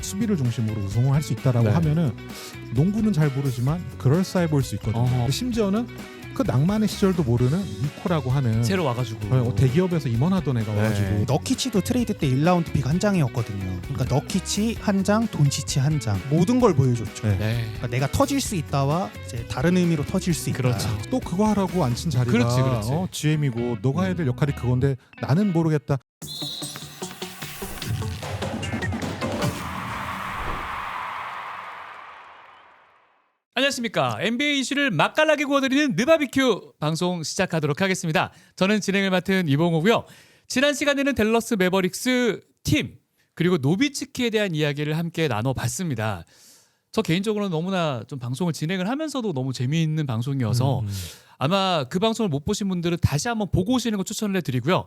수비를 중심으로 우승을 할 수 있다라고 네. 하면은 농구는 잘 모르지만 그럴싸해 보일 수 있거든요. 어허. 심지어는 그 낭만의 시절도 모르는 니코라고 하는 새로 와가지고 대기업에서 임원하던 애가 네. 와가지고 너키치도 트레이드 때 1라운드 픽 한 장이었거든요. 그러니까 너키치 한 장, 돈치치 한 장, 모든 걸 보여줬죠. 네. 네. 그러니까 내가 터질 수 있다와 이제 다른 의미로 터질 수 있다. 그렇죠. 또 그거 하라고 앉힌 자리가 그렇지. GM이고 너가 해야 될 역할이 그건데 나는 모르겠다. 안녕하십니까. NBA 이슈를 맛깔나게 구워드리는 느바비큐 방송 시작하도록 하겠습니다. 저는 진행을 맡은 이봉호고요. 지난 시간에는 댈러스 매버릭스 팀 그리고 노비츠키에 대한 이야기를 함께 나눠봤습니다. 저 개인적으로는 너무나 좀 방송을 진행을 하면서도 너무 재미있는 방송이어서 아마 그 방송을 못 보신 분들은 다시 한번 보고 오시는 거 추천을 해드리고요.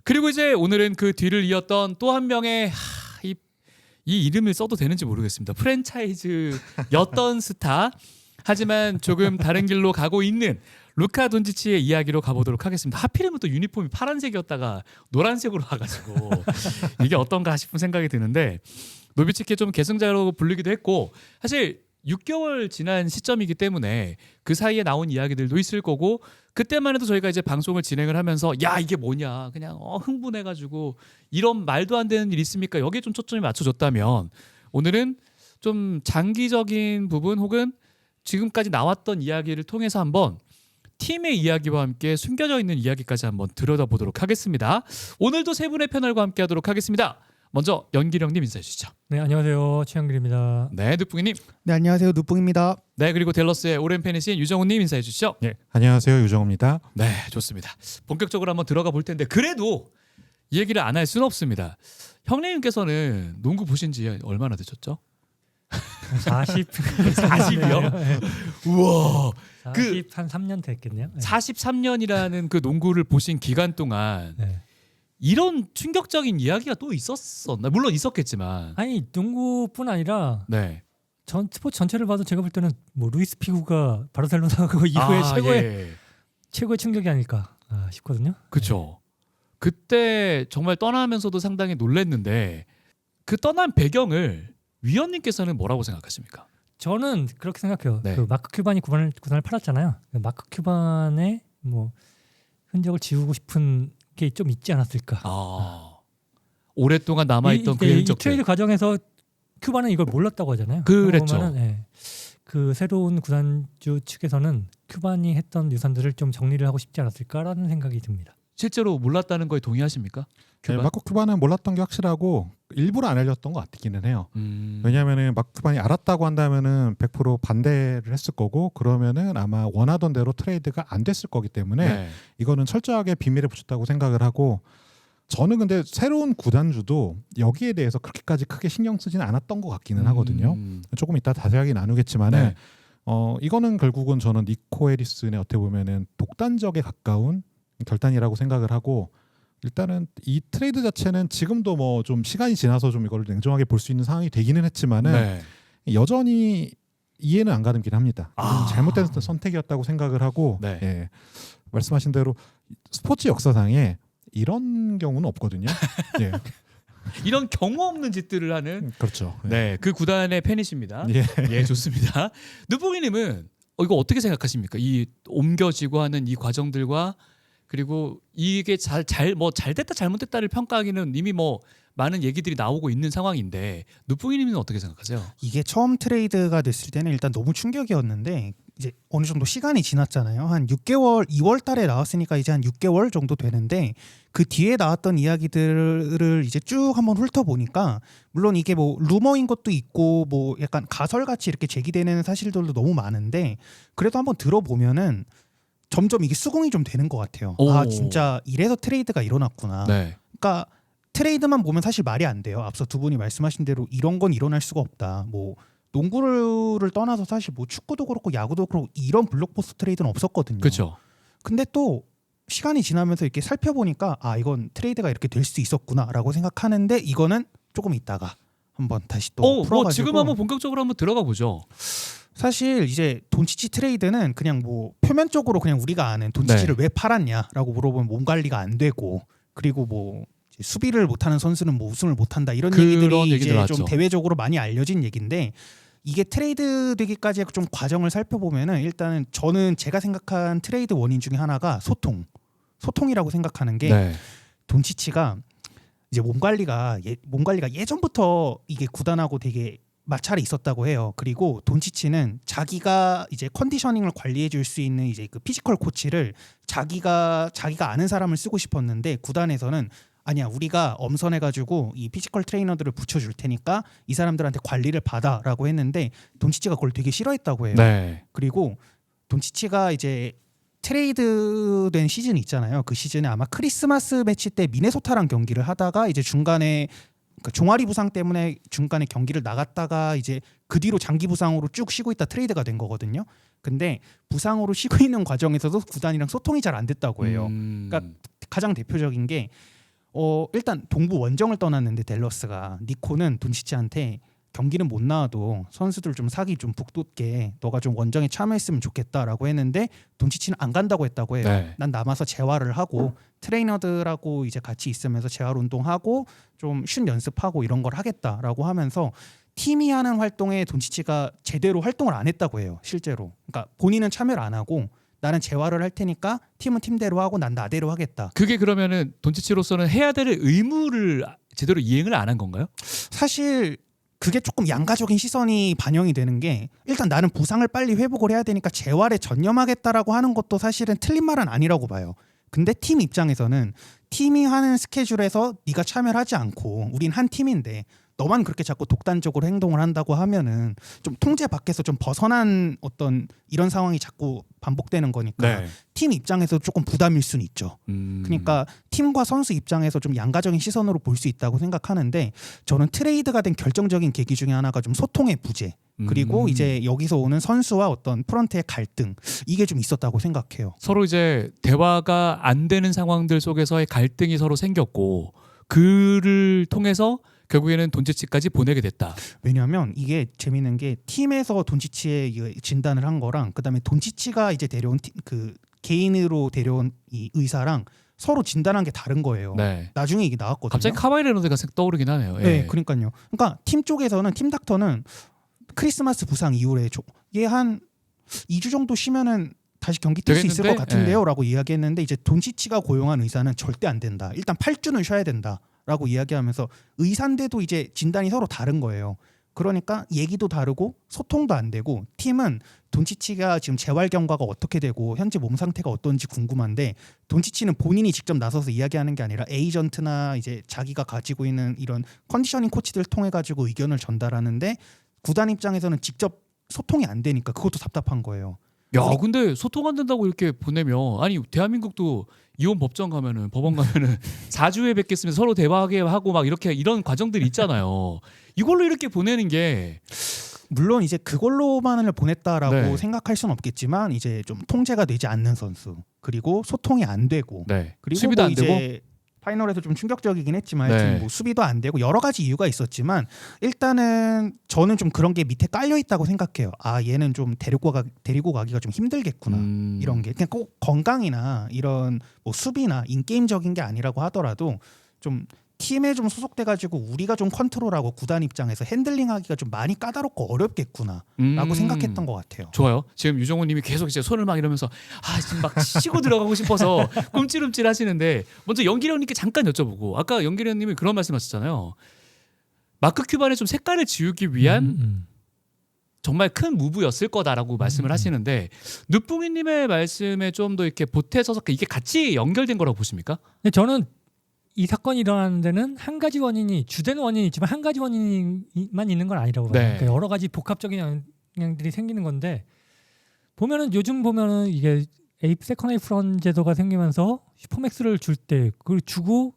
그리고 이제 오늘은 그 뒤를 이었던 또 한 명의 이 이름을 써도 되는지 모르겠습니다. 프랜차이즈였던 스타 하지만 조금 다른 길로 가고 있는 루카 돈치치의 이야기로 가보도록 하겠습니다. 하필이면 또 유니폼이 파란색이었다가 노란색으로 와가지고 이게 어떤가 싶은 생각이 드는데 노비츠키의 좀 계승자로 불리기도 했고 사실 6개월 지난 시점이기 때문에 그 사이에 나온 이야기들도 있을 거고 그때만 해도 저희가 이제 방송을 진행을 하면서 야 이게 뭐냐 그냥 흥분해가지고 이런 말도 안 되는 일 있습니까? 여기에 좀 초점이 맞춰졌다면 오늘은 좀 장기적인 부분 혹은 지금까지 나왔던 이야기를 통해서 한번 팀의 이야기와 함께 숨겨져 있는 이야기까지 한번 들여다보도록 하겠습니다. 오늘도 세 분의 패널과 함께 하도록 하겠습니다. 먼저 연기령님 인사해 주시죠. 네, 안녕하세요. 최영길입니다. 네, 늑붕이님. 네, 안녕하세요. 누뿡입니다. 네, 그리고 댈러스의 오랜 팬이신 유정훈님 인사해 주시죠. 예, 안녕하세요 유정입니다. 네, 좋습니다. 본격적으로 한번 들어가 볼 텐데 그래도 이 얘기를 안 할 수는 없습니다. 형님께서는 농구 보신 지 얼마나 되셨죠? 40이요? 네. 우와. 40한 3년 됐겠네요. 네. 43년이라는 그 농구를 보신 기간 동안 네. 이런 충격적인 이야기가 또 있었었나? 물론 있었겠지만. 아니 농구뿐 아니라 네. 전 스포츠 전체를 봐도 제가 볼 때는 뭐 루이스 피구가 바르셀로나 그 이후에 최고의 충격이 아닐까 싶거든요. 그렇죠. 그때 정말 떠나면서도 상당히 놀랐는데 그 떠난 배경을 위원님께서는 뭐라고 생각하십니까? 저는 그렇게 생각해요. 네. 그 마크 큐반이 구단을 팔았잖아요. 그 마크 큐반의 뭐 흔적을 지우고 싶은 게 좀 있지 않았을까. 오랫동안 남아있던 그 이 흔적들. 트레이드 과정에서 큐반은 이걸 몰랐다고 하잖아요. 그랬죠. 보면은, 예, 그 새로운 구단주 측에서는 큐반이 했던 유산들을 좀 정리를 하고 싶지 않았을까라는 생각이 듭니다. 실제로 몰랐다는 거에 동의하십니까? 네, 마코 큐반은 몰랐던 게 확실하고 일부러 안 알렸던 것 같기는 해요. 왜냐하면은 마코 큐반이 알았다고 한다면은 100% 반대를 했을 거고 그러면은 아마 원하던 대로 트레이드가 안 됐을 거기 때문에 네. 이거는 철저하게 비밀에 붙였다고 생각을 하고 저는 근데 새로운 구단주도 여기에 대해서 그렇게까지 크게 신경 쓰지는 않았던 것 같기는 하거든요. 조금 이따 자세하게 나누겠지만은 네. 이거는 결국은 저는 니코 해리슨의 어떻게 보면은 독단적에 가까운 결단이라고 생각을 하고 일단은 이 트레이드 자체는 지금도 뭐 좀 시간이 지나서 좀 이걸 냉정하게 볼 수 있는 상황이 되기는 했지만은 네. 여전히 이해는 안 가는긴 합니다. 아. 잘못된 선택이었다고 생각을 하고 네. 예, 말씀하신 대로 스포츠 역사상에 이런 경우는 없거든요. 예, 이런 경우 없는 짓들을 하는 그렇죠. 예. 네, 그 구단의 팬이십니다. 예. 예, 좋습니다. 누뽕이님은 이거 어떻게 생각하십니까? 이 옮겨지고 하는 이 과정들과 그리고 이게 잘 됐다 잘못됐다를 평가하기는 이미 뭐 많은 얘기들이 나오고 있는 상황인데 누뽕이님은 어떻게 생각하세요? 이게 처음 트레이드가 됐을 때는 일단 너무 충격이었는데 이제 어느 정도 시간이 지났잖아요. 한 6개월, 2월 달에 나왔으니까 이제 한 6개월 정도 되는데 그 뒤에 나왔던 이야기들을 이제 쭉 한번 훑어보니까 물론 이게 뭐 루머인 것도 있고 뭐 약간 가설같이 이렇게 제기되는 사실들도 너무 많은데 그래도 한번 들어보면은 점점 이게 수긍이 좀 되는 것 같아요. 오. 아 진짜 이래서 트레이드가 일어났구나. 네. 그러니까 트레이드만 보면 사실 말이 안 돼요. 앞서 두 분이 말씀하신 대로 이런 건 일어날 수가 없다. 뭐 농구를 떠나서 사실 뭐 축구도 그렇고 야구도 그렇고 이런 블록버스터 트레이드는 없었거든요. 그렇죠. 근데 또 시간이 지나면서 이렇게 살펴보니까 아 이건 트레이드가 이렇게 될 수 있었구나라고 생각하는데 이거는 조금 있다가 한번 다시 또 풀어가지고 뭐 지금 한번 본격적으로 한번 들어가 보죠. 사실 이제 돈치치 트레이드는 그냥 뭐 표면적으로 그냥 우리가 아는 돈치치를 왜 팔았냐라고 물어보면 몸 관리가 안 되고 그리고 뭐 수비를 못하는 선수는 뭐 우승을 못한다 이런 그런 얘기들이 얘기들 이제 나왔죠. 좀 대외적으로 많이 알려진 얘기인데 이게 트레이드 되기까지의 좀 과정을 살펴보면은 일단은 저는 제가 생각한 트레이드 원인 중에 하나가 소통이라고 생각하는 게 네. 돈치치가 이제 몸 관리가 예전부터 이게 구단하고 되게 마찰이 있었다고 해요. 그리고 돈치치는 자기가 이제 컨디셔닝을 관리해 줄 수 있는 이제 그 피지컬 코치를 자기가 아는 사람을 쓰고 싶었는데 구단에서는 아니야 우리가 엄선해가지고 이 피지컬 트레이너들을 붙여줄 테니까 이 사람들한테 관리를 받아라고 했는데 돈치치가 그걸 되게 싫어했다고 해요. 네. 그리고 돈치치가 이제 트레이드된 시즌이 있잖아요. 그 시즌에 아마 크리스마스 매치 때 미네소타랑 경기를 하다가 이제 중간에 그러니까 종아리 부상 때문에 중간에 경기를 나갔다가 이제 그 뒤로 장기 부상으로 쭉 쉬고 있다 트레이드가 된 거거든요. 근데 부상으로 쉬고 있는 과정에서도 구단이랑 소통이 잘 안 됐다고 해요. 그러니까 가장 대표적인 게 일단 동부 원정을 떠났는데 댈러스가 니코는 돈치치한테 경기는 못 나와도 선수들 좀 사기 좀 북돋게 너가 좀 원정에 참여했으면 좋겠다라고 했는데 돈치치는 안 간다고 했다고 해요. 네. 난 남아서 재활을 하고 트레이너들하고 이제 같이 있으면서 재활 운동하고 좀 슛 연습하고 이런 걸 하겠다라고 하면서 팀이 하는 활동에 돈치치가 제대로 활동을 안 했다고 해요. 실제로. 그러니까 본인은 참여를 안 하고 나는 재활을 할 테니까 팀은 팀대로 하고 난 나대로 하겠다. 그게 그러면은 돈치치로서는 해야 될 의무를 제대로 이행을 안 한 건가요? 사실 그게 조금 양가적인 시선이 반영이 되는 게 일단 나는 부상을 빨리 회복을 해야 되니까 재활에 전념하겠다라고 하는 것도 사실은 틀린 말은 아니라고 봐요. 근데 팀 입장에서는 팀이 하는 스케줄에서 네가 참여를 하지 않고 우린 한 팀인데 너만 그렇게 자꾸 독단적으로 행동을 한다고 하면은 좀 통제 밖에서 좀 벗어난 어떤 이런 상황이 자꾸 반복되는 거니까 팀 입장에서 조금 부담일 수는 있죠. 그러니까 팀과 선수 입장에서 좀 양가적인 시선으로 볼 수 있다고 생각하는데 저는 트레이드가 된 결정적인 계기 중에 하나가 좀 소통의 부재 그리고 이제 여기서 오는 선수와 어떤 프런트의 갈등 이게 좀 있었다고 생각해요. 서로 이제 대화가 안 되는 상황들 속에서의 갈등이 서로 생겼고 그를 통해서 결국에는 돈치치까지 보내게 됐다. 왜냐하면 이게 재밌는 게 팀에서 돈치치의 진단을 한 거랑 그다음에 돈치치가 이제 데려온 그 개인으로 데려온 이 의사랑 서로 진단한 게 다른 거예요. 네. 나중에 이게 나왔거든요. 갑자기 카와이 레너드가 떠오르긴 하네요. 예. 네, 그러니까요. 그러니까 팀 쪽에서는 팀 닥터는 크리스마스 부상 이후에 얘 한 2주 정도 쉬면은 다시 경기 뛸 수 있을 것 같은데요라고 이야기했는데 이제 돈치치가 고용한 의사는 절대 안 된다. 일단 8주는 쉬어야 된다라고 이야기하면서 의사인데도 이제 진단이 서로 다른 거예요. 그러니까 얘기도 다르고 소통도 안 되고 팀은 돈치치가 지금 재활 경과가 어떻게 되고 현재 몸 상태가 어떤지 궁금한데 돈치치는 본인이 직접 나서서 이야기하는 게 아니라 에이전트나 이제 자기가 가지고 있는 이런 컨디셔닝 코치들 통해 가지고 의견을 전달하는데 구단 입장에서는 직접 소통이 안 되니까 그것도 답답한 거예요. 야, 근데 소통 안 된다고 이렇게 보내면 아니 대한민국도 이혼 법정 가면은 법원 가면은 4주에 뵙겠으면 서로 대화하게 하고 막 이렇게 이런 과정들이 있잖아요. 이걸로 이렇게 보내는 게 물론 이제 그걸로만을 보냈다라고 네. 생각할 수는 없겠지만 이제 좀 통제가 되지 않는 선수 그리고 소통이 안 되고 네. 그리고 수비도 뭐 안 이제 되고 파이널에서 좀 충격적이긴 했지만 네. 하여튼 뭐 수비도 안 되고 여러 가지 이유가 있었지만 일단은 저는 좀 그런 게 밑에 깔려 있다고 생각해요. 아 얘는 좀 데리고 가기가 좀 힘들겠구나 이런 게 그냥 꼭 건강이나 이런 뭐 수비나 인게임적인 게 아니라고 하더라도 좀 팀에 좀 소속돼가지고 우리가 좀 컨트롤하고 구단 입장에서 핸들링하기가 좀 많이 까다롭고 어렵겠구나라고 생각했던 것 같아요. 좋아요. 지금 유정훈님이 계속 이제 손을 막 이러면서 지금 막 치고 들어가고 싶어서 꿈찔꿈찔 하시는데 먼저 연기령님께 잠깐 여쭤보고 아까 연기령님이 그런 말씀하셨잖아요. 마크 큐반의 좀 색깔을 지우기 위한 정말 큰 무브였을 거다라고 말씀을 하시는데 누뿡이님의 말씀에 좀 더 이렇게 보태서서 이게 같이 연결된 거라고 보십니까? 근데 저는 이 사건이 일어나는 데는 한 가지 원인이 주된 원인이 있지만 한 가지 원인만 있는 건 아니라고 봐요. 네. 그러니까 여러 가지 복합적인 영향들이 생기는 건데 요즘 보면은 이게 세컨 에이프런 제도가 생기면서 슈퍼맥스를 줄 때 그걸 주고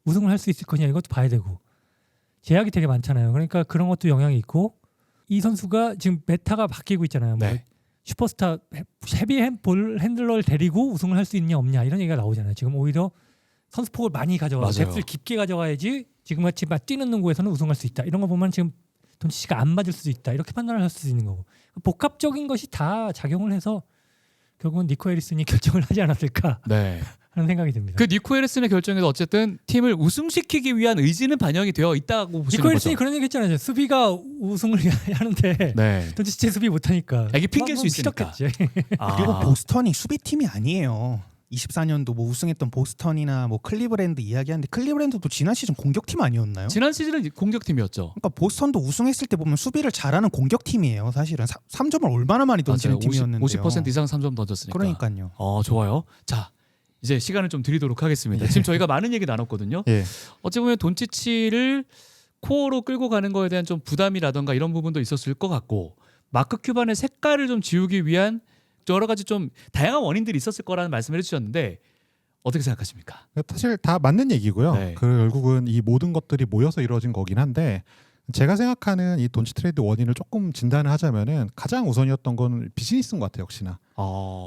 우승을 할 수 있을 거냐 이것도 봐야 되고 제약이 되게 많잖아요. 그러니까 그런 것도 영향이 있고 이 선수가 지금 메타가 바뀌고 있잖아요. 뭐 네. 슈퍼스타 헤비 볼 핸들러를 데리고 우승을 할 수 있냐 없냐 이런 얘기가 나오잖아요. 지금 오히려 선수폭을 많이 가져와 뎁스를 깊게 가져가야지 지금같이 막 뛰는 농구에서는 우승할 수 있다. 이런 거 보면 지금 돈치치가 안 맞을 수도 있다. 이렇게 판단을 할 수도 있는 거고 복합적인 것이 다 작용을 해서 결국은 니코 해리슨이 결정을 하지 않았을까. 네. 하는 생각이 듭니다. 그 니코 해리슨의 결정에도 어쨌든 팀을 우승시키기 위한 의지는 반영이 되어 있다고 보시는 니코 해리슨이 거죠. 그런 얘기 했잖아요. 수비가 우승을 하는데 네. 돈치치 수비 못하니까. 이게 핑계일 수 있으니까. 싫었겠지. 그리고 보스턴이 수비팀이 아니에요. 24년도 뭐 우승했던 보스턴이나 뭐 클리브랜드 이야기하는데 클리브랜드도 지난 시즌 공격팀 아니었나요? 지난 시즌은 공격팀이었죠. 그러니까 보스턴도 우승했을 때 보면 수비를 잘하는 공격팀이에요. 사실은 3점을 얼마나 많이 던지는 맞아요. 팀이었는데요. 50% 이상 3점 던졌으니까. 그러니까요. 좋아요. 자, 이제 시간을 좀 드리도록 하겠습니다. 지금 저희가 많은 얘기 나눴거든요. 예. 어찌 보면 돈치치를 코어로 끌고 가는 거에 대한 좀 부담이라던가 이런 부분도 있었을 것 같고 마크 큐반의 색깔을 좀 지우기 위한 여러 가지 좀 다양한 원인들이 있었을 거라는 말씀을 해주셨는데 어떻게 생각하십니까? 사실 다 맞는 얘기고요. 네. 결국은 이 모든 것들이 모여서 이루어진 거긴 한데 제가 생각하는 이 돈치 트레이드 원인을 조금 진단을 하자면은 가장 우선이었던 건 비즈니스인 것 같아요. 역시나.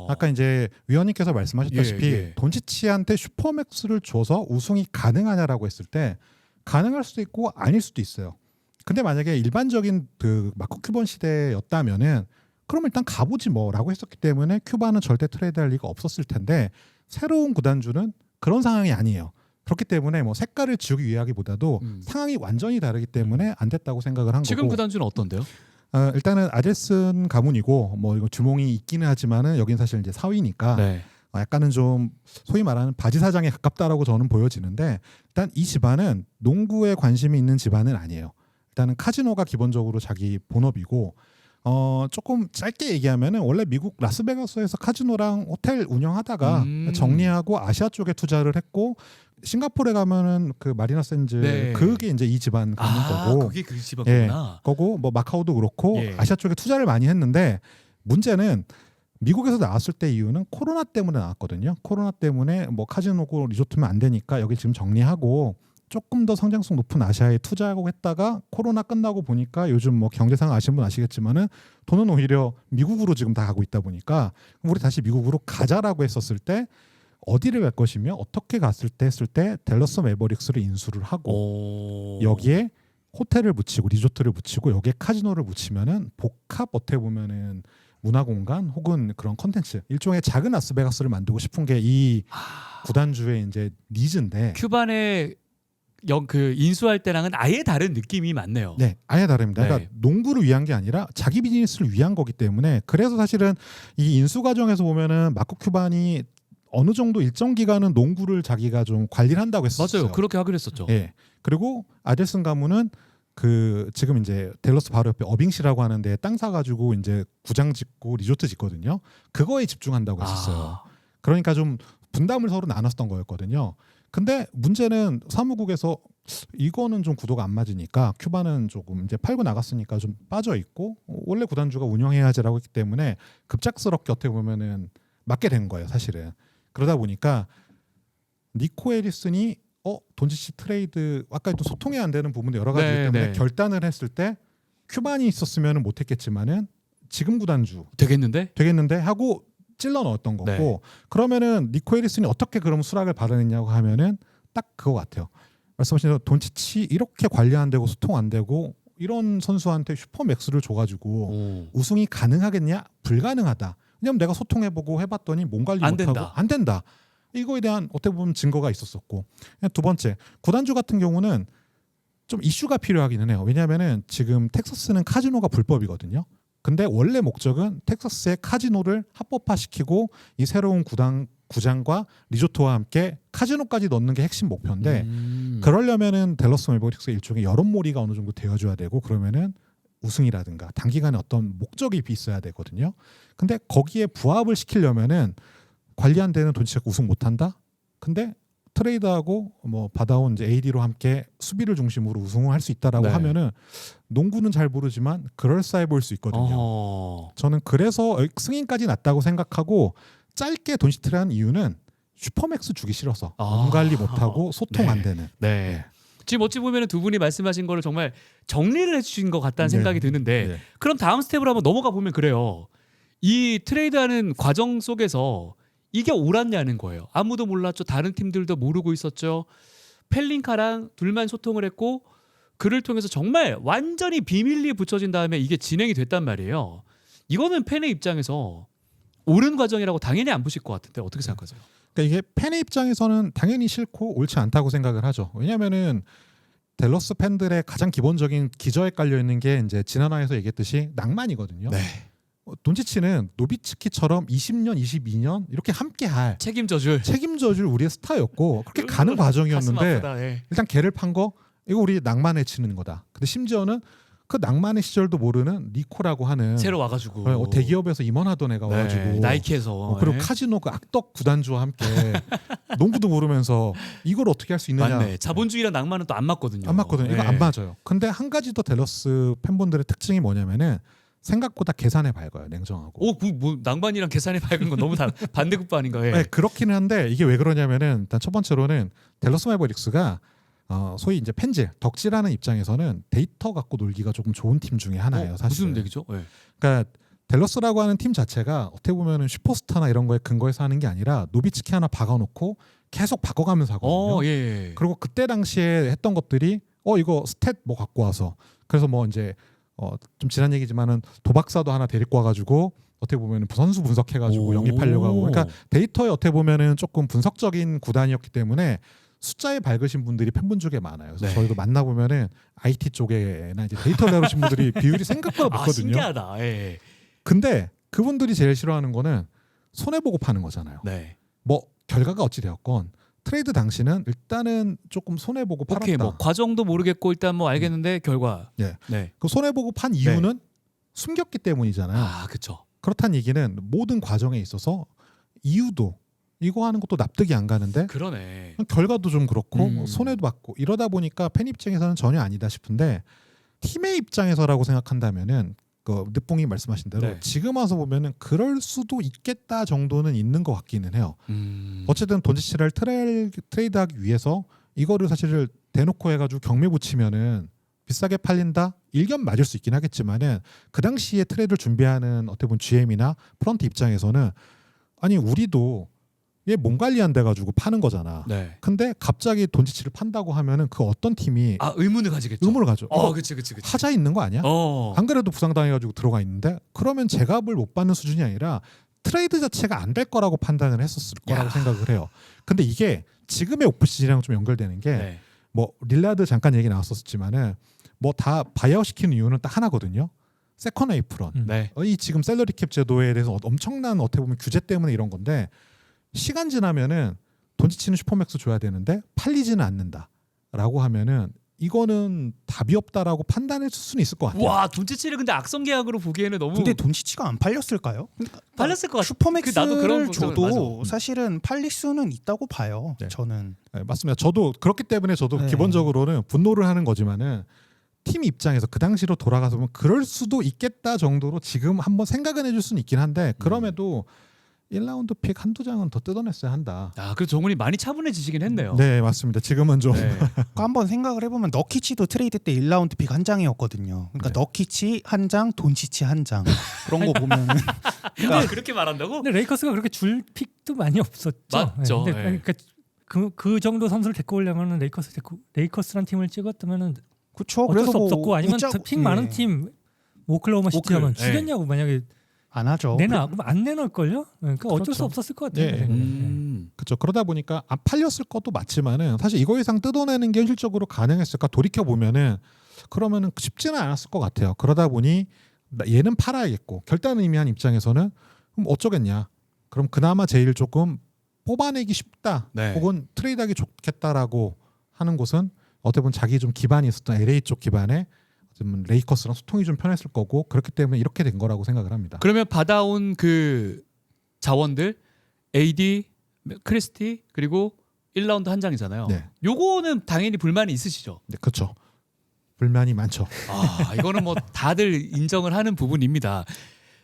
아까 이제 위원님께서 말씀하셨다시피 예. 돈치치한테 슈퍼맥스를 줘서 우승이 가능하냐라고 했을 때 가능할 수도 있고 아닐 수도 있어요. 근데 만약에 일반적인 그 마크 큐반 시대였다면은 그럼 일단 가보지 뭐라고 했었기 때문에 큐바는 절대 트레이드할 리가 없었을 텐데 새로운 구단주는 그런 상황이 아니에요. 그렇기 때문에 뭐 색깔을 지우기 위하기보다도 상황이 완전히 다르기 때문에 안 됐다고 생각을 한 지금 거고. 구단주는 어떤데요? 일단은 아델슨 가문이고 뭐 이거 주몽이 있기는 하지만은 여긴 사실 이제 사위니까 네. 약간은 좀 소위 말하는 바지 사장에 가깝다라고 저는 보여지는데 일단 이 집안은 농구에 관심이 있는 집안은 아니에요. 일단은 카지노가 기본적으로 자기 본업이고 조금 짧게 얘기하면은 원래 미국 라스베가스에서 카지노랑 호텔 운영하다가 정리하고 아시아 쪽에 투자를 했고 싱가포르에 가면은 그 마리나 샌즈 네. 그게 이제 이 집안 가는 거고 그게 그 집안이구나. 거고 뭐 마카오도 그렇고 예. 아시아 쪽에 투자를 많이 했는데 문제는 미국에서 나왔을 때 이유는 코로나 때문에 나왔거든요. 코로나 때문에 뭐 카지노고 리조트면 안 되니까 여기 지금 정리하고 조금 더 성장성 높은 아시아에 투자하고 했다가 코로나 끝나고 보니까 요즘 뭐 경제상 아시는 분 아시겠지만은 돈은 오히려 미국으로 지금 다 가고 있다 보니까 우리 다시 미국으로 가자라고 했었을 때 어디를 갈 것이며 어떻게 갔을 때 했을 때 댈러스 매버릭스를 인수를 하고 여기에 호텔을 붙이고 리조트를 붙이고 여기에 카지노를 붙이면은 복합 어떻게 보면은 문화공간 혹은 그런 컨텐츠 일종의 작은 라스베가스를 만들고 싶은 게 이 구단주의 이제 니즈인데 큐반의 그 인수할 때랑은 아예 다른 느낌이 많네요. 네, 아예 다릅니다. 네. 그러니까 농구를 위한 게 아니라 자기 비즈니스를 위한 거기 때문에 그래서 사실은 이 인수 과정에서 보면은 마크 큐반이 어느 정도 일정 기간은 농구를 자기가 좀 관리를 한다고 했었어요. 맞아요. 그렇게 하기로 했었죠. 예. 그리고 아델슨 가문은 그 지금 이제 댈러스 바로 옆에 어빙시라고 하는데 땅 사가지고 이제 구장 짓고 리조트 짓거든요. 그거에 집중한다고 했었어요. 그러니까 좀 분담을 서로 나눴던 거였거든요. 근데 문제는 사무국에서 이거는 좀 구도가 안 맞으니까 큐바는 조금 이제 팔고 나갔으니까 좀 빠져 있고 원래 구단주가 운영해야지라고 했기 때문에 급작스럽게 어떻게 보면은 맞게 된 거예요, 사실은. 그러다 보니까 니코 해리슨이 돈치치 트레이드 아까 또 소통이 안 되는 부분도 여러 가지 때문에 결단을 했을 때 큐반이 있었으면 못했겠지만은 지금 구단주 되겠는데 하고 찔러 넣었던 거고 네. 그러면은 니코 해리슨이 어떻게 그럼 수락을 받았느냐고 하면은 딱 그거 같아요. 말씀하신 대로 돈치치 이렇게 관리 안 되고 소통 안 되고 이런 선수한테 슈퍼맥스를 줘가지고 우승이 가능하겠냐? 불가능하다. 왜냐면 내가 소통해보고 해봤더니 몸 관리 못하고 안 된다. 이거에 대한 어떻게 보면 증거가 있었었고 두 번째 구단주 같은 경우는 좀 이슈가 필요하기는 해요. 왜냐하면은 지금 텍사스는 카지노가 불법이거든요. 근데 원래 목적은 텍사스의 카지노를 합법화시키고 이 새로운 구장과 리조트와 함께 카지노까지 넣는 게 핵심 목표인데 그러려면은 댈러스 매버릭스의 일종의 여론몰이가 어느 정도 되어줘야 되고 그러면은 우승이라든가 단기간에 어떤 목적이 있어야 되거든요. 근데 거기에 부합을 시키려면은 관리 안 되는 돈치치가 우승 못한다? 근데 트레이드하고 뭐 받아온 이제 AD로 함께 수비를 중심으로 우승을 할 수 있다라고 하면은 농구는 잘 모르지만 그럴싸해 보일 수 있거든요. 저는 그래서 승인까지 났다고 생각하고 짧게 돈치치를 한 이유는 슈퍼맥스 주기 싫어서 몸 관리 못하고 소통 안 되는. 지금 어찌 보면 두 분이 말씀하신 거를 정말 정리를 해주신 것 같다는 생각이 드는데 그럼 다음 스텝으로 한번 넘어가 보면 그래요. 이 트레이드하는 과정 속에서 이게 옳았냐는 거예요. 아무도 몰랐죠. 다른 팀들도 모르고 있었죠. 펠린카랑 둘만 소통을 했고 그를 통해서 정말 완전히 비밀리에 붙여진 다음에 이게 진행이 됐단 말이에요. 이거는 팬의 입장에서 옳은 과정이라고 당연히 안 보실 것 같은데 어떻게 생각하세요? 그러니까 이게 팬의 입장에서는 당연히 싫고 옳지 않다고 생각을 하죠. 왜냐하면은 댈러스 팬들의 가장 기본적인 기저에 깔려 있는 게 이제 지난화에서 얘기했듯이 낭만이거든요. 네. 돈치치는 노비츠키처럼 20년, 22년 이렇게 함께할 책임져줄 우리의 스타였고 그렇게 가는 과정이었는데 가슴 아프다, 예. 일단 걔를 판 거 이거 우리 낭만에 치는 거다. 근데 심지어는 그 낭만의 시절도 모르는 니코라고 하는 새로 와가지고 대기업에서 임원하던 애가 네, 와가지고 나이키에서 그리고 예. 카지노 그 악덕 구단주와 함께 농구도 모르면서 이걸 어떻게 할 수 있느냐. 맞네. 자본주의랑 낭만은 또 안 맞거든요. 안 맞거든요. 이거 예. 안 맞아요. 근데 한 가지 더 댈러스 팬분들의 특징이 뭐냐면은 생각보다 계산에 밝아요. 냉정하고. 뭐 낭만이랑 계산이 밝은 건 너무 반대급부 아닌가? 예. 네, 그렇기는 한데 이게 왜 그러냐면은 일단 첫 번째로는 댈러스 매버릭스가 소위 이제 팬질, 덕질하는 입장에서는 데이터 갖고 놀기가 조금 좋은 팀 중에 하나예요. 사실. 무슨 얘기죠? 예. 그러니까 댈러스라고 하는 팀 자체가 어떻게 보면은 슈퍼스타나 이런 거에 근거해서 하는 게 아니라 노비츠키 하나 박아놓고 계속 바꿔가면서 하거든요. 예. 그리고 그때 당시에 했던 것들이 이거 스탯 뭐 갖고 와서 그래서 뭐 이제 좀 지난 얘기지만은 도박사도 하나 데리고 와가지고 어떻게 보면은 선수 분석해가지고 오. 영입하려고 하고 그러니까 데이터에 어떻게 보면은 조금 분석적인 구단이었기 때문에 숫자에 밝으신 분들이 팬분 중에 많아요. 그래서 네. 저희도 만나보면은 IT 쪽에나 이제 데이터를 다루신 분들이 비율이 생각보다 높거든요. 신기하다. 예. 근데 그분들이 제일 싫어하는 거는 손해 보고 파는 거잖아요. 네. 뭐 결과가 어찌 되었건 트레이드 당시는 일단은 조금 손해 보고 팔았다. 오케이, 뭐 과정도 모르겠고 일단 뭐 알겠는데 결과. 예. 네. 그 손해 보고 판 이유는 숨겼기 때문이잖아요. 아, 그렇죠. 그렇다는 얘기는 모든 과정에 있어서 이유도 이거 하는 것도 납득이 안 가는데 그러네. 결과도 좀 그렇고 음. 손해도 받고 이러다 보니까 팬 입장에서는 전혀 아니다 싶은데 팀의 입장에서라고 생각한다면은 그 늦봉이 말씀하신 대로 네. 지금 와서 보면은 그럴 수도 있겠다 정도는 있는 것 같기는 해요. 어쨌든 돈치치를 트레이드하기 위해서 이거를 사실 대놓고 해가지고 경매 붙이면은 비싸게 팔린다 일견 맞을 수 있긴 하겠지만은 그 당시에 트레이드를 준비하는 어떻게 보면 GM이나 프런트 입장에서는 아니 우리도 얘 몸 관리 안 돼가지고 파는 거잖아. 네. 근데 갑자기 돈치치를 판다고 하면은 그 어떤 팀이 의문을 가지겠죠. 의문을 가져. 이거 그치. 하자 있는 거 아니야? 어. 안 그래도 부상당해가지고 들어가 있는데 그러면 제값을 못 받는 수준이 아니라 트레이드 자체가 안 될 거라고 판단을 했었을 거라고 야. 생각을 해요. 근데 이게 지금의 오프시즌이랑 좀 연결되는 게 네. 뭐 릴라드 잠깐 얘기 나왔었지만은 뭐 다 바이아웃 시키는 이유는 딱 하나거든요. 세컨 에이프런. 네. 이 지금 셀러리 캡 제도에 대해서 엄청난 어떻게 보면 규제 때문에 이런 건데 시간 지나면은 돈치치는 슈퍼맥스 줘야 되는데 팔리지는 않는다라고 하면은 이거는 답이 없다라고 판단할 수는 있을 것 같아요. 와, 돈치치를 근데 악성 계약으로 보기에는 너무 근데 돈치치가 안 팔렸을까요? 팔렸을 것 같아. 슈퍼맥스를 그런 줘도 걱정을- 맞아. 사실은 팔릴 수는 있다고 봐요. 네. 저는. 네, 맞습니다. 저도 그렇기 때문에 저도 네. 기본적으로는 분노를 하는 거지만은 팀 입장에서 그 당시로 돌아가서 보면 그럴 수도 있겠다 정도로 지금 한번 생각은 해줄 수는 있긴 한데 그럼에도 1라운드 픽 한두 장은 더 뜯어냈어야 한다. 그 정훈이 많이 차분해지시긴 했네요. 네 맞습니다. 지금은 좀 네. 그러니까 한번 생각을 해보면 너키치도 트레이드 때 1라운드 픽 한 장이었거든요. 그러니까 네. 너키치 한 장, 돈치치 한 장. 그런 거 보면은 근데 그렇게 말한다고? 근데 레이커스가 그렇게 줄 픽도 많이 없었죠. 맞죠. 네. 네. 그러니까 그 정도 선수를 데리고 오려면은 레이커스란 팀을 찍었다면은 그렇죠. 어쩔 그래서 수 뭐 없었고 아니면 웃자고- 픽 많은 예. 팀 오클라호마 시티하면 오클, 주겠냐고 만약에 안 하죠. 내놔 그럼 안 내놓을 걸요? 그러니까 어쩔 수 그렇죠. 없었을 것 같아요. 예. 제 생각에. 그렇죠. 그러다 보니까 안 팔렸을 것도 맞지만은 사실 이거 이상 뜯어내는 게 현실적으로 가능했을까 돌이켜 보면은 그러면은 쉽지는 않았을 것 같아요. 그러다 보니 얘는 팔아야겠고 결단 의미한 입장에서는 그럼 어쩌겠냐. 그럼 그나마 제일 조금 뽑아내기 쉽다. 네. 혹은 트레이드하기 좋겠다라고 하는 곳은 어떻게 보면 자기 좀 기반이 있었던 LA 쪽 기반에 좀 레이커스랑 소통이 좀 편했을 거고 그렇기 때문에 이렇게 된 거라고 생각을 합니다. 그러면 받아온 그 자원들 AD, 크리스티 그리고 1라운드 한 장이잖아요. 네. 요거는 당연히 불만이 있으시죠. 네, 그렇죠. 불만이 많죠. 이거는 뭐 다들 인정을 하는 부분입니다.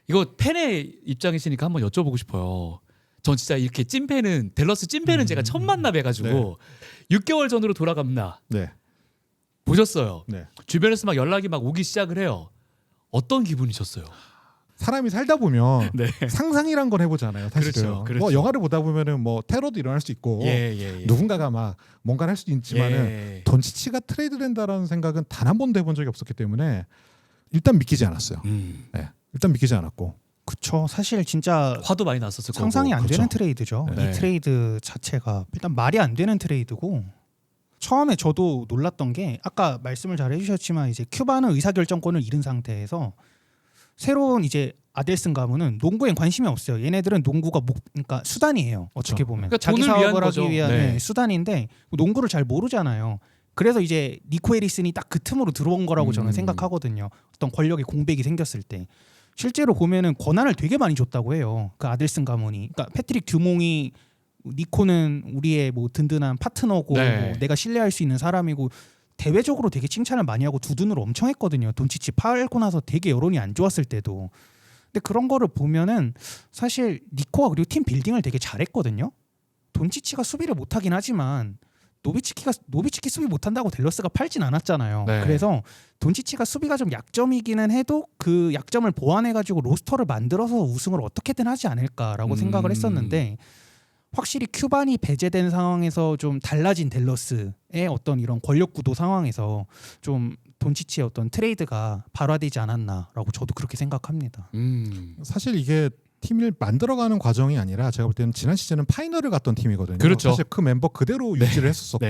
이거 팬의 입장이시니까 한번 여쭤보고 싶어요. 전 진짜 이렇게 찐팬은 댈러스 찐팬은 제가 첫 만나뵈가지고 6개월 전으로 돌아갑니다. 네. 보셨어요. 네. 주변에서 막 연락이 막 오기 시작을 해요. 어떤 기분이셨어요? 사람이 살다 보면 네. 상상이란 걸 해보잖아요. 사실은. 그렇죠, 그렇죠. 뭐 영화를 보다 보면은 뭐 테러도 일어날 수 있고 예. 누군가가 막 뭔가를 할 수도 있지만은 예. 돈치치가 트레이드 된다라는 생각은 단 한 번도 해본 적이 없었기 때문에 일단 믿기지 않았어요. 네. 일단 믿기지 않았고 그쵸. 사실 진짜 화도 많이 났었을 거고. 상상이 안 되는 그쵸. 트레이드죠. 네. 이 트레이드 자체가 일단 말이 안 되는 트레이드고 처음에 저도 놀랐던 게 아까 말씀을 잘 해주셨지만 이제 큐바는 의사결정권을 잃은 상태에서 새로운 이제 아델슨 가문은 농구엔 관심이 없어요. 얘네들은 농구가 그러니까 수단이에요. 어떻게 보면 그러니까 자기 돈을 위한 사업을 거죠. 하기 위한 네. 네, 수단인데 농구를 잘 모르잖아요. 그래서 이제 니코 해리슨이 딱 그 틈으로 들어온 거라고 저는 생각하거든요. 어떤 권력의 공백이 생겼을 때 실제로 보면은 권한을 되게 많이 줬다고 해요. 그 아델슨 가문이. 그러니까 패트릭 듀몽이 니코는 우리의 뭐 든든한 파트너고 네. 뭐 내가 신뢰할 수 있는 사람이고 대외적으로 되게 칭찬을 많이 하고 두 눈으로 엄청 했거든요. 돈치치 팔고 나서 되게 여론이 안 좋았을 때도. 근데 그런 거를 보면은 사실 니코가 그리고 팀 빌딩을 되게 잘했거든요. 돈치치가 수비를 못하긴 하지만 노비치키 수비 못한다고 댈러스가 팔진 않았잖아요. 네. 그래서 돈치치가 수비가 좀 약점이기는 해도 그 약점을 보완해가지고 로스터를 만들어서 우승을 어떻게든 하지 않을까라고 생각을 했었는데 확실히 큐반이 배제된 상황에서 좀 달라진 댈러스의 어떤 이런 권력 구도 상황에서 좀 돈치치의 어떤 트레이드가 발화되지 않았나라고 저도 그렇게 생각합니다. 사실 이게 팀을 만들어가는 과정이 아니라 제가 볼 때는 지난 시즌은 파이널을 갔던 팀이거든요. 그렇죠. 사실 그 멤버 그대로 유지를 했었었고, 네.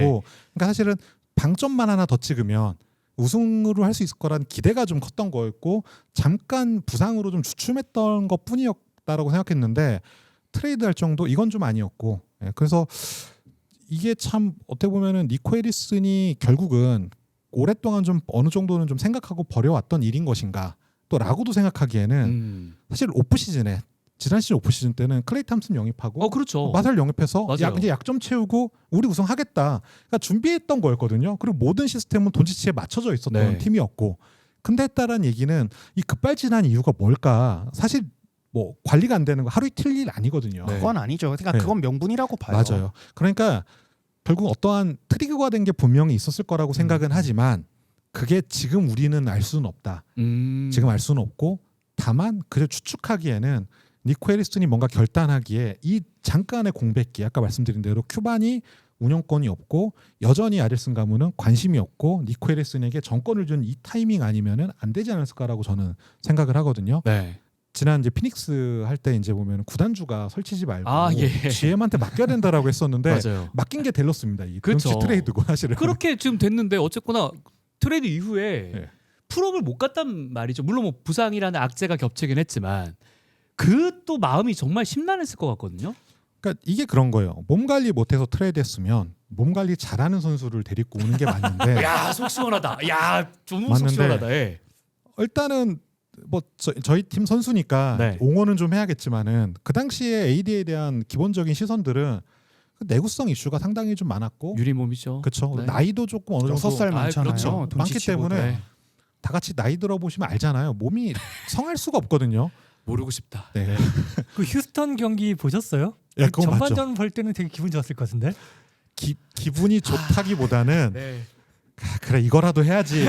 그러니까 사실은 방점만 하나 더 찍으면 우승으로 할 수 있을 거란 기대가 좀 컸던 거였고 잠깐 부상으로 좀 주춤했던 것뿐이었다라고 생각했는데 트레이드할 정도 이건 좀 아니었고, 예, 그래서 이게 참 어떻게 보면은 니코 해리슨이 결국은 오랫동안 좀 어느 정도는 좀 생각하고 버려왔던 일인 것인가 또라고도 생각하기에는 사실 오프 시즌에 지난 시즌 오프 시즌 때는 클레이 탐슨 영입하고 그렇죠. 마살 영입해서 맞아요. 이제 약점 채우고 우리 우승하겠다. 그러니까 준비했던 거였거든요. 그리고 모든 시스템은 돈치치에 맞춰져 있었던 네. 팀이었고, 근데 했다라는 얘기는 이 급발진한 이유가 뭘까? 사실 뭐 관리가 안 되는 거 하루 이틀 일 아니거든요. 네. 그건 아니죠. 그러니까 네. 그건 명분이라고 봐요. 맞아요. 그러니까 결국 어떠한 트리거가 된 게 분명히 있었을 거라고 생각은 하지만 그게 지금 우리는 알 수는 없다. 지금 알 수는 없고 다만 그저 추측하기에는 니코 해리슨이 뭔가 결단하기에 이 잠깐의 공백기 아까 말씀드린 대로 큐반이 운영권이 없고 여전히 아델슨 가문은 관심이 없고 니코 해리슨에게 정권을 준 이 타이밍 아니면은 안 되지 않았을까라고 저는 생각을 하거든요. 네. 지난 이제 피닉스 할 때 이제 보면 구단주가 설치지 말고 예. GM한테 맡겨야 된다라고 했었는데 맞아요. 맡긴 게 델러스입니다. 이 그렇죠. 돈치 트레이드고 사실은. 그렇게 지금 됐는데 어쨌거나 트레이드 이후에 네. 풀업을 못 갔단 말이죠. 물론 뭐 부상이라는 악재가 겹치긴 했지만 그 또 마음이 정말 심란했을 것 같거든요. 그러니까 이게 그런 거예요. 몸 관리 못해서 트레이드했으면 몸 관리 잘하는 선수를 데리고 오는 게 맞는데 야, 속 시원하다. 야, 좀 속 맞는데 시원하다. 예. 일단은 뭐 저희 팀 선수니까 네. 옹호는 좀 해야겠지만은 그 당시에 AD에 대한 기본적인 시선들은 그 내구성 이슈가 상당히 좀 많았고, 유리 몸이죠. 그렇죠. 네. 나이도 조금 어느 정도 6살 많잖아요. 그렇죠. 많기 돈치치보다. 때문에 네. 다 같이 나이 들어보시면 알잖아요. 몸이 성할 수가 없거든요. 모르고 싶다. 네. 그 휴스턴 경기 보셨어요? 예, 그건 맞죠. 전반전 볼 때는 되게 기분 좋았을 것 같은데. 기분이 좋다기보다는 네. 그래 이거라도 해야지.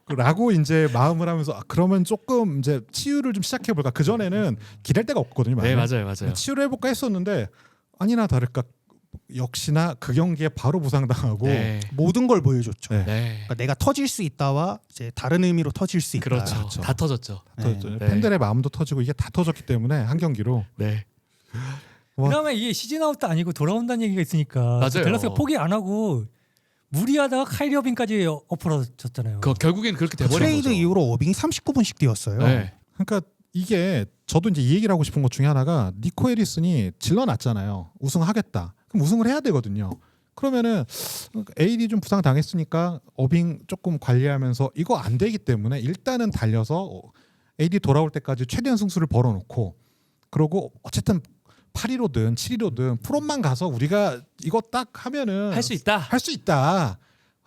라고 이제 마음을 하면서 그러면 조금 이제 치유를 좀 시작해 볼까. 그 전에는 기댈 데가 없거든요. 네, 마음에. 맞아요. 치유를 해볼까 했었는데 아니나 다를까 역시나 그 경기에 바로 부상당하고. 네. 모든 걸 보여줬죠. 네. 네. 그러니까 내가 터질 수 있다와 이제 다른 의미로 터질 수 있다. 그렇죠. 그렇죠. 다 터졌죠. 네. 또 네. 팬들의 마음도 터지고 이게 다 터졌기 때문에 한 경기로. 네. 와. 그다음에 이게 시즌 아웃도 아니고 돌아온다는 얘기가 있으니까 맞아요. 델러스가 포기 안 하고 무리하다가 카이리 어빙까지 엎어졌잖아요. 결국엔 그렇게 돼버린 트레이드 거죠. 이후로 어빙이 39분씩 뛰었어요. 네. 그러니까 이게 저도 이제 이 얘기를 하고 싶은 것 중에 하나가 니코 해리슨이 질러놨잖아요. 우승하겠다. 그럼 우승을 해야 되거든요. 그러면은 AD 좀 부상 당했으니까 어빙 조금 관리하면서 이거 안 되기 때문에 일단은 달려서 AD 돌아올 때까지 최대한 승수를 벌어놓고 그러고 어쨌든 8위로든 7위로든 프롬만 가서 우리가 이거 딱 하면은 할 수 있다. 할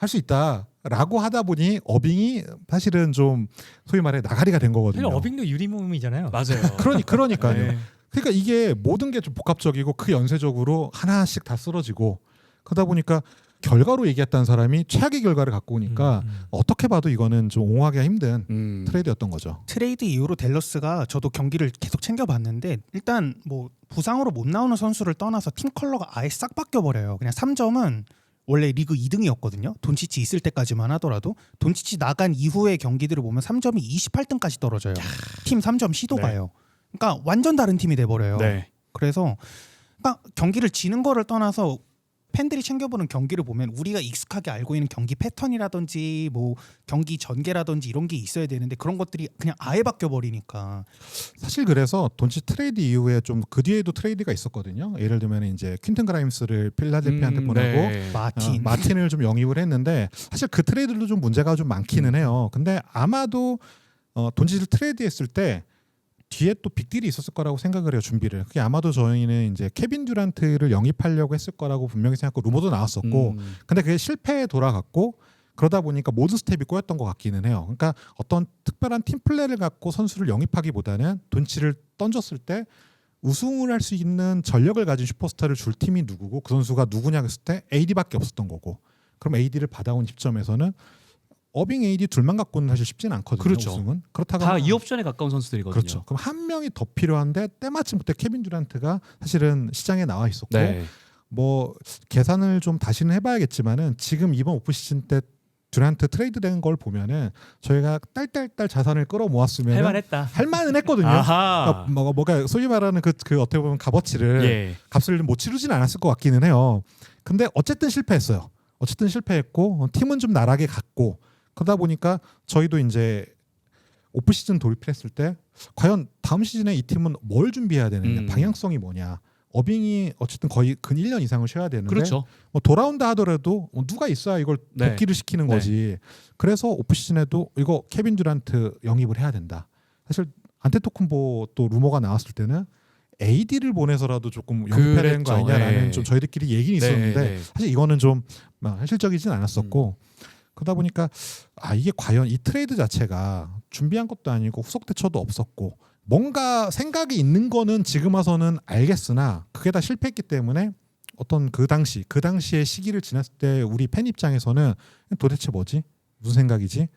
수 있다라고 하다 보니 어빙이 사실은 좀 소위 말해 나가리가 된 사실 거거든요. 어빙도 유리 몸이잖아요. 맞아요. 그러니까요. 네. 그러니까 이게 모든 게 좀 복합적이고 그 연쇄적으로 하나씩 다 쓰러지고 그러다 보니까 결과로 얘기했다는 사람이 최악의 결과를 갖고 오니까 어떻게 봐도 이거는 좀 옹호하기가 힘든 트레이드였던 거죠. 트레이드 이후로 댈러스가 저도 경기를 계속 챙겨봤는데 일단 뭐 부상으로 못 나오는 선수를 떠나서 팀 컬러가 아예 싹 바뀌어 버려요. 그냥 3점은 원래 리그 2등이었거든요. 돈치치 있을 때까지만 하더라도 돈치치 나간 이후의 경기들을 보면 3점이 28등까지 떨어져요. 팀 3점 시도가요. 그러니까 완전 다른 팀이 돼버려요. 네. 그래서 그러니까 경기를 지는 거를 떠나서 팬들이 챙겨보는 경기를 보면 우리가 익숙하게 알고 있는 경기 패턴이라든지 뭐 경기 전개라든지 이런 게 있어야 되는데 그런 것들이 그냥 아예 바뀌어 버리니까. 사실 그래서 돈치 트레이드 이후에 좀 그 뒤에도 트레이드가 있었거든요. 예를 들면 이제 퀸튼 그라임스를 필라델피아한테 보내고 네. 마틴. 을 좀 영입을 했는데 사실 그 트레이드도 좀 문제가 좀 많기는 해요. 근데 아마도 돈치를 트레이드했을 때 뒤에 또 빅딜이 있었을 거라고 생각을 해요. 준비를. 그게 아마도 저희는 이제 케빈 듀란트를 영입하려고 했을 거라고 분명히 생각하고 루머도 나왔었고 근데 그게 실패에 돌아갔고 그러다 보니까 모든 스텝이 꼬였던 것 같기는 해요. 그러니까 어떤 특별한 팀 플레이를 갖고 선수를 영입하기보다는 돈치를 던졌을 때 우승을 할 수 있는 전력을 가진 슈퍼스타를 줄 팀이 누구고 그 선수가 누구냐 했을 때 AD밖에 없었던 거고 그럼 AD를 받아온 시점에서는 어빙 AD 둘만 갖고는 사실 쉽지는 않거든요. 그렇죠. 우승은. 그렇다고 다 2옵션에 가까운 선수들이거든요. 그렇죠. 그럼 한 명이 더 필요한데 때마침 그때 케빈 듀란트가 사실은 시장에 나와 있었고 네. 뭐 계산을 좀 다시는 해봐야겠지만은 지금 이번 오프 시즌 때 듀란트 트레이드된 걸 보면은 저희가 딸딸딸 자산을 끌어모았으면 할만했다. 할만은 했거든요. 아하. 그러니까 뭐가 소위 말하는 그 어떻게 보면 값어치를 예. 값을 못 치르진 않았을 것 같기는 해요. 근데 어쨌든 실패했어요. 어쨌든 실패했고 팀은 좀 나락에 갔고 그러다 보니까 저희도 이제 오프 시즌 돌입했을 때 과연 다음 시즌에 이 팀은 뭘 준비해야 되느냐, 방향성이 뭐냐. 어빙이 어쨌든 거의 근 1년 이상을 쉬어야 되는데 그렇죠. 뭐 돌아온다 하더라도 누가 있어야 이걸 네. 복귀를 시키는 네. 거지. 그래서 오프 시즌에도 이거 케빈 듀란트 영입을 해야 된다. 사실 안테토쿤보 또 루머가 나왔을 때는 AD를 보내서라도 조금 영입해야 되는 거 그랬죠. 아니냐라는 네. 좀 저희들끼리 얘기는 네, 있었는데 네. 사실 이거는 좀 현실적이진 않았었고 그러다 보니까 이게 과연 이 트레이드 자체가 준비한 것도 아니고 후속 대처도 없었고 뭔가 생각이 있는 거는 지금 와서는 알겠으나 그게 다 실패했기 때문에 어떤 그 당시의 시기를 지났을 때 우리 팬 입장에서는 도대체 뭐지? 무슨 생각이지?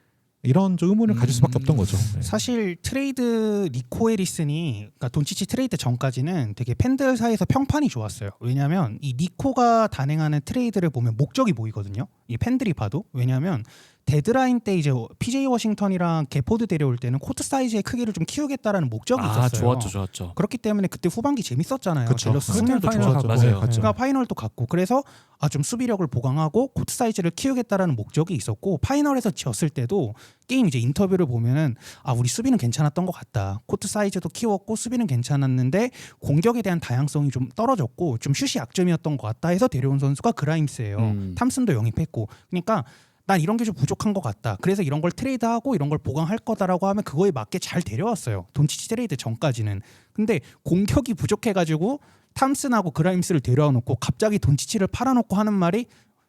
이런 좀 의문을 가질 수밖에 없던 거죠. 네. 사실 트레이드 니코 해리슨이 그러니까 돈치치 트레이드 전까지는 되게 팬들 사이에서 평판이 좋았어요. 왜냐하면 이 니코가 단행하는 트레이드를 보면 목적이 보이거든요. 이 팬들이 봐도 왜냐하면 데드라인 때 이제 PJ 워싱턴이랑 게포드 데려올 때는 코트 사이즈의 크기를 좀 키우겠다라는 목적이 있었어요. 좋았죠. 그렇기 때문에 그때 후반기 재밌었잖아요. 그쵸. 델러스 그때는 승률도 파이널 좋았고. 갔고. 맞아요. 네. 갔죠. 그러니까 파이널도 갔고 그래서 좀 수비력을 보강하고 코트 사이즈를 키우겠다라는 목적이 있었고 파이널에서 졌을 때도 게임 이제 인터뷰를 보면은 우리 수비는 괜찮았던 것 같다. 코트 사이즈도 키웠고 수비는 괜찮았는데 공격에 대한 다양성이 좀 떨어졌고 좀 슛이 약점이었던 것 같다 해서 데려온 선수가 그라임스예요. 탐슨도 영입했고 그러니까 난 이런 게 좀 부족한 것 같다. 그래서 이런 걸 트레이드하고 이런 걸 보강할 거다라고 하면 그거에 맞게 잘 데려왔어요. 돈치치 트레이드 전까지는. 근데 공격이 부족해가지고 탐슨하고 그라임스를 데려와 놓고 갑자기 돈치치를 팔아놓고 하는 말이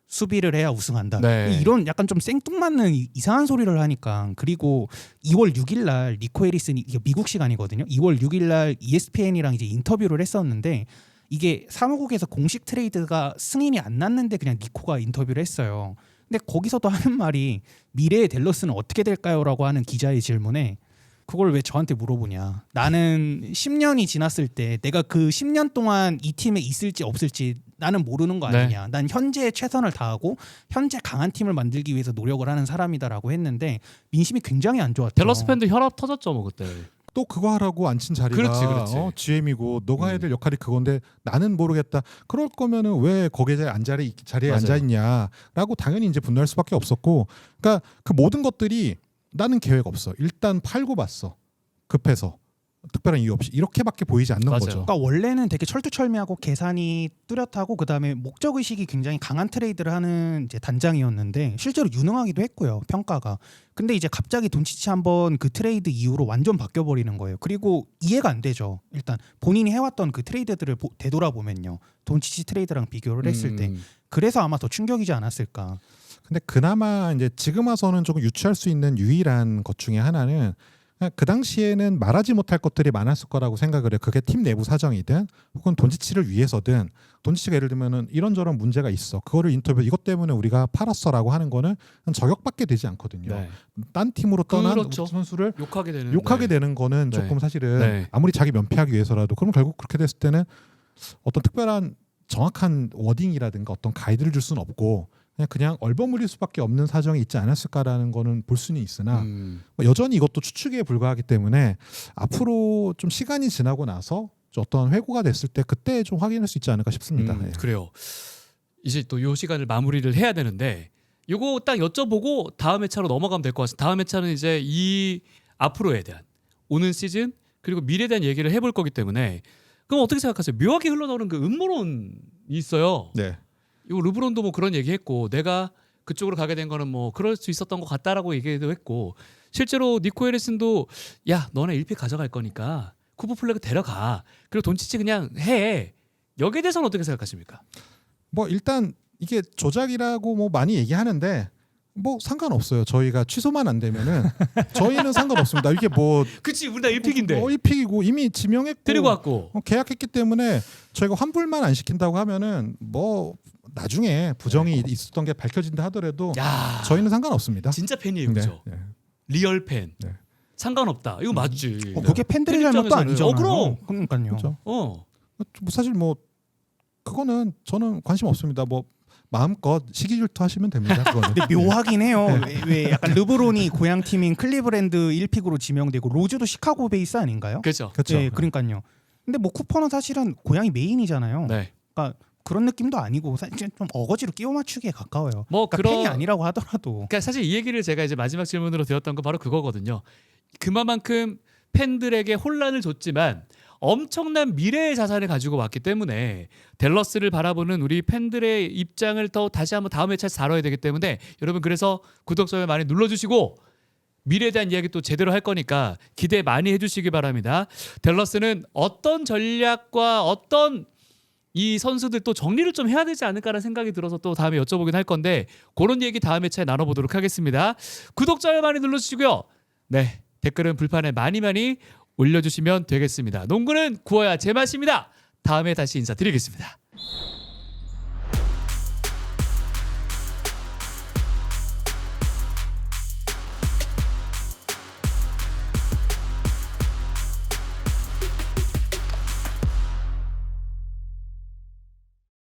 수비를 해야 우승한다. 네. 이런 약간 좀 생뚱맞는 이상한 소리를 하니까 그리고 2월 6일 날 니코 해리슨이 이게 미국 시간이거든요. 2월 6일 날 ESPN이랑 이제 인터뷰를 했었는데 이게 사무국에서 공식 트레이드가 승인이 안 났는데 그냥 니코가 인터뷰를 했어요. 근데 거기서도 하는 말이 미래의 댈러스는 어떻게 될까요?라고 하는 기자의 질문에 그걸 왜 저한테 물어보냐. 나는 10년이 지났을 때 내가 그 10년 동안 이 팀에 있을지 없을지 나는 모르는 거 아니냐. 난 현재 최선을 다하고 현재 강한 팀을 만들기 위해서 노력을 하는 사람이다라고 했는데 민심이 굉장히 안 좋았죠. 댈러스 팬들 혈압 터졌죠, 뭐 그때. 또 그거 하라고 앉힌 자리가 그렇지. GM이고 너가 해야 될 역할이 그건데 나는 모르겠다. 그럴 거면은 왜 거기에 자리에 맞아요. 앉아 있냐라고 당연히 이제 분노할 수밖에 없었고, 그러니까 그 모든 것들이 나는 계획 없어. 일단 팔고 봤어. 급해서 특별한 이유 없이 이렇게밖에 보이지 않는 맞아요. 거죠. 그러니까 원래는 되게 철두철미하고 계산이 뚜렷하고 그다음에 목적 의식이 굉장히 강한 트레이드를 하는 이제 단장이었는데 실제로 유능하기도 했고요. 평가가. 근데 이제 갑자기 돈치치 한번 그 트레이드 이후로 완전 바뀌어 버리는 거예요. 그리고 이해가 안 되죠. 일단 본인이 해왔던 그 트레이드들을 되돌아보면요. 돈치치 트레이드랑 비교를 했을 때 그래서 아마 더 충격이지 않았을까. 근데 그나마 이제 지금 와서는 조금 유추할 수 있는 유일한 것 중에 하나는 그 당시에는 말하지 못할 것들이 많았을 거라고 생각을 해요. 그게 팀 내부 사정이든 혹은 돈치치를 위해서든 돈치치가 예를 들면은 이런저런 문제가 있어. 그거를 인터뷰 이것 때문에 우리가 팔았어라고 하는 거는 저격받게 되지 않거든요. 네. 딴 팀으로 떠난 그렇죠. 선수를 욕하게 되는 거는 네. 조금 사실은 네. 아무리 자기 면피하기 위해서라도 그럼 결국 그렇게 됐을 때는 어떤 특별한 정확한 워딩이라든가 어떤 가이드를 줄 수는 없고 그냥 얼버무릴 수밖에 없는 사정이 있지 않았을까라는 거는 볼 수는 있으나 뭐 여전히 이것도 추측에 불과하기 때문에 앞으로 좀 시간이 지나고 나서 좀 어떤 회고가 됐을 때 그때 좀 확인할 수 있지 않을까 싶습니다. 예. 그래요. 이제 또 요 시간을 마무리를 해야 되는데 요거 딱 여쭤보고 다음 회차로 넘어가면 될 것 같습니다. 다음 회차는 이제 이 앞으로에 대한 오는 시즌 그리고 미래에 대한 얘기를 해볼 거기 때문에 그럼 어떻게 생각하세요? 묘하게 흘러나오는 그 음모론이 있어요. 네. 이거 르브론도 뭐 그런 얘기했고 내가 그쪽으로 가게 된 거는 뭐 그럴 수 있었던 것 같다라고 얘기도 했고 실제로 니코 해리슨도 야 너네 1픽 가져갈 거니까 쿠퍼 플레그 데려가 그리고 돈치치 그냥 해. 여기에 대해서는 어떻게 생각하십니까? 뭐 일단 이게 조작이라고 뭐 많이 얘기하는데 뭐 상관없어요. 저희가 취소만 안 되면은 저희는 상관없습니다. 이게 뭐 그치 우리 다 1픽인데 1픽이고 이미 지명했고 데리고 왔고 계약했기 때문에 저희가 환불만 안 시킨다고 하면은 뭐 나중에 부정이 있었던 게 밝혀진다 하더라도 야 저희는 상관없습니다. 진짜 팬이에요 그죠? 네. 리얼 팬 네. 상관없다 이거 맞지 그게 팬들의 팬 잘못도 입장에서는. 아니잖아요. 그럼. 그러니까요. 그렇죠. 어 뭐 사실 뭐 그거는 저는 관심 없습니다. 뭐 마음껏 시기 질투하시면 됩니다. 그거는. 근데 묘하긴 해요. 왜 약간 르브론이 고향 팀인 클리브랜드 1픽으로 지명되고 로즈도 시카고 베이스 아닌가요? 그렇죠 그렇죠. 네, 그러니까요. 근데 뭐 쿠퍼는 사실은 고향이 메인이잖아요. 네. 그러니까 그런 느낌도 아니고 사실 좀 어거지로 끼워 맞추기에 가까워요. 뭐 그러니까 그런 팬이 아니라고 하더라도 그러니까 사실 이 얘기를 제가 이제 마지막 질문으로 드렸던 건 바로 그거거든요. 그만큼 팬들에게 혼란을 줬지만 엄청난 미래의 자산을 가지고 왔기 때문에 댈러스를 바라보는 우리 팬들의 입장을 더 다시 한번 다음 회차에서 다뤄야 되기 때문에 여러분 그래서 구독, 좋아요 많이 눌러주시고 미래에 대한 이야기 또 제대로 할 거니까 기대 많이 해주시기 바랍니다. 댈러스는 어떤 전략과 어떤 이 선수들 또 정리를 좀 해야 되지 않을까라는 생각이 들어서 또 다음에 여쭤보긴 할 건데 그런 얘기 다음 회차에 나눠보도록 하겠습니다. 구독, 좋아요 많이 눌러주시고요. 네, 댓글은 불판에 많이 올려주시면 되겠습니다. 농구는 구워야 제맛입니다. 다음에 다시 인사드리겠습니다.